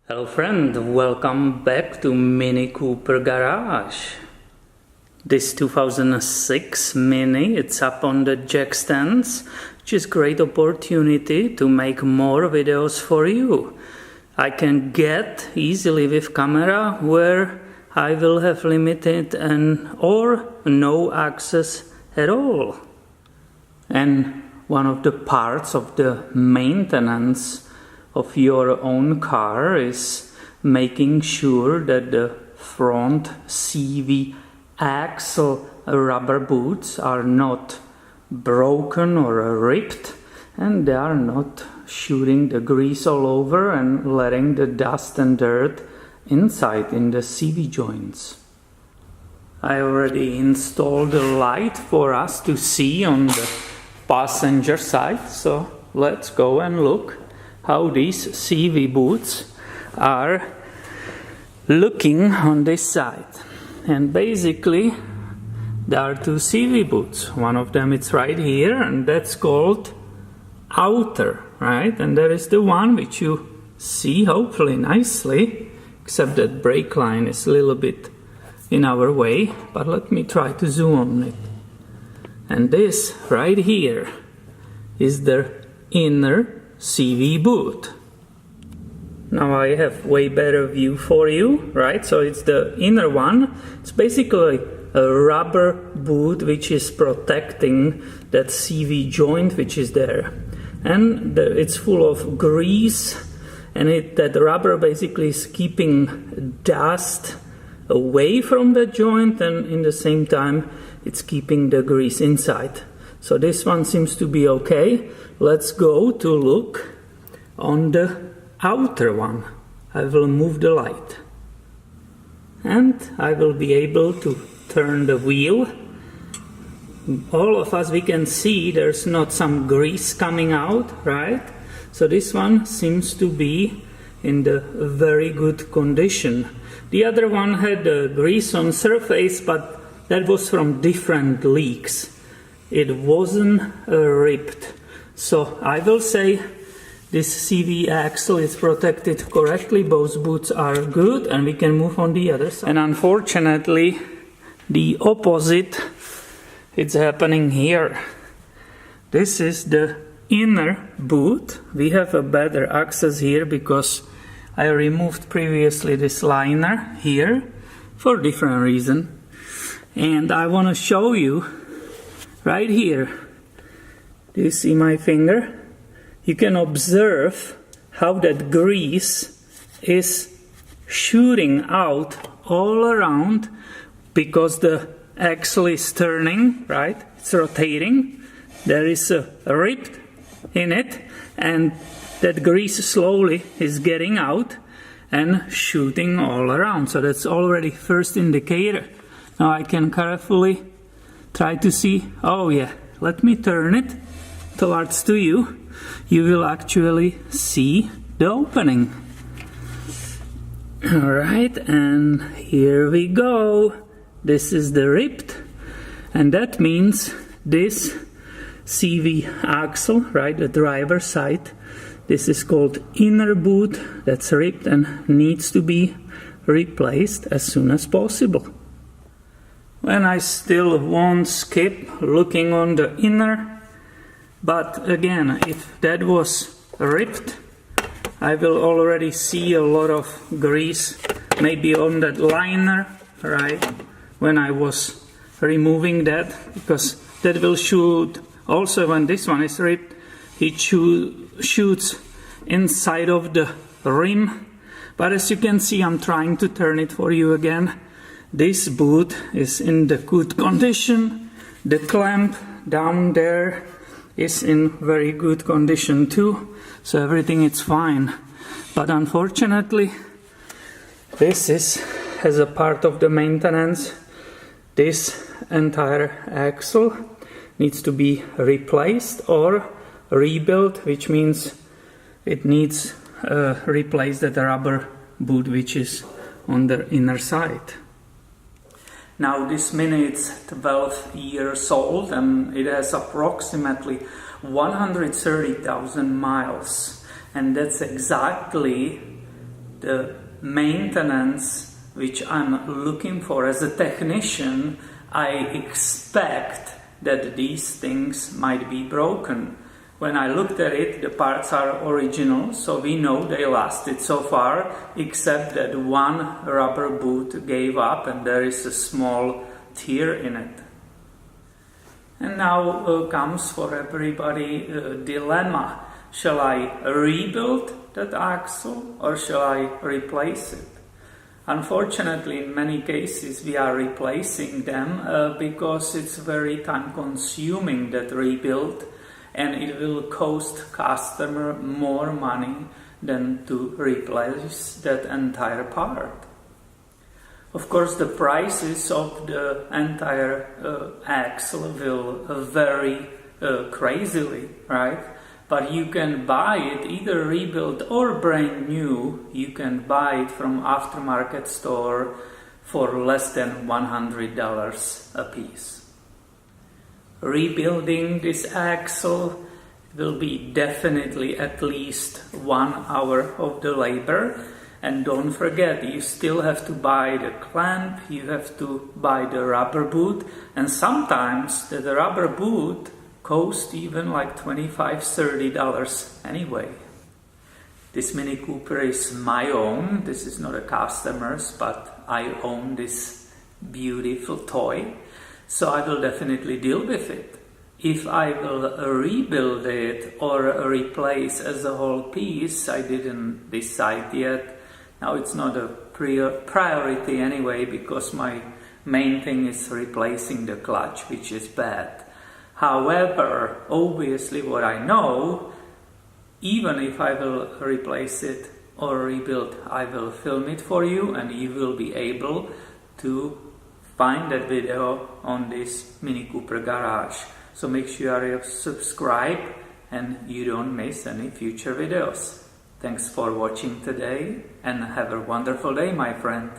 Hello friend, welcome back to MiniCooper Garage. This 2006 Mini, it's up on the jack stands, which is great opportunity to make more videos for you. I can get easily with camera where I will have limited or no access at all. And one of the parts of the maintenance of your own car is making sure that the front CV axle rubber boots are not broken or ripped, and they are not shooting the grease all over and letting the dust and dirt inside in the CV joints. I already installed a light for us to see on the passenger side, so let's go and look how these CV boots are looking on this side. And basically there are two CV boots. One of them is right here, and that's called outer, right? And there is the one which you see hopefully nicely, except that brake line is a little bit in our way, but let me try to zoom on it. And this right here is the inner CV boot. Now I have way better view for you, right? So it's the inner one. It's basically a rubber boot which is protecting that CV joint which is there. And it's full of grease, and that rubber basically is keeping dust away from the joint, and in the same time it's keeping the grease inside. So this one seems to be okay. Let's go to look on the outer one. I will move the light and I will be able to turn the wheel. All of us, we can see there's not some grease coming out, right? So this one seems to be in the very good condition. The other one had grease on surface, but that was from different leaks. It wasn't ripped. So I will say this CV axle is protected correctly, both boots are good, and we can move on the other side. And unfortunately the opposite is happening here. This is the inner boot. We have a better access here because I removed previously this liner here for different reason, and I want to show you right here. Do you see my finger? You can observe how that grease is shooting out all around because the axle is turning, right? It's rotating. There is a rip in it, and that grease slowly is getting out and shooting all around. So that's already first indicator. Now I can carefully try to see. Oh yeah, let me turn it towards to you. You will actually see the opening. Alright, and here we go. This is the ripped, and that means this CV axle, right, the driver's side, this is called inner boot, that's ripped and needs to be replaced as soon as possible. And I still won't skip looking on the inner. But again, if that was ripped, I will already see a lot of grease, maybe on that liner, right, when I was removing that, because that will shoot, also when this one is ripped, it shoots inside of the rim. But as you can see, I'm trying to turn it for you again. This boot is in the good condition. The clamp down there is in very good condition too, so everything is fine. But unfortunately, this is as a part of the maintenance, this entire axle needs to be replaced or rebuilt, which means it needs replace that rubber boot which is on the inner side. Now this Mini is 12 years old and it has approximately 130,000 miles, and that's exactly the maintenance which I'm looking for as a technician, I expect that these things might be broken. When I looked at it, the parts are original, so we know they lasted so far, except that one rubber boot gave up and there is a small tear in it. And now comes for everybody a dilemma. Shall I rebuild that axle or shall I replace it? Unfortunately, in many cases we are replacing them because it's very time consuming, that rebuild, and it will cost customer more money than to replace that entire part. Of course, the prices of the entire axle will vary crazily, right? But you can buy it either rebuilt or brand new. You can buy it from aftermarket store for less than $100 a piece. Rebuilding this axle will be definitely at least 1 hour of the labor. And don't forget, you still have to buy the clamp, you have to buy the rubber boot, and sometimes the rubber boot cost even like $25–30 anyway. This MiniCooper is my own. This is not a customer's, but I own this beautiful toy, so I will definitely deal with it. If I will rebuild it or replace as a whole piece, I didn't decide yet. Now it's not a priority anyway, because my main thing is replacing the clutch, which is bad. However, obviously what I know, even if I will replace it or rebuild, I will film it for you and you will be able to find that video on this MiniCooper garage. So make sure you subscribe and you don't miss any future videos. Thanks for watching today and have a wonderful day, my friend.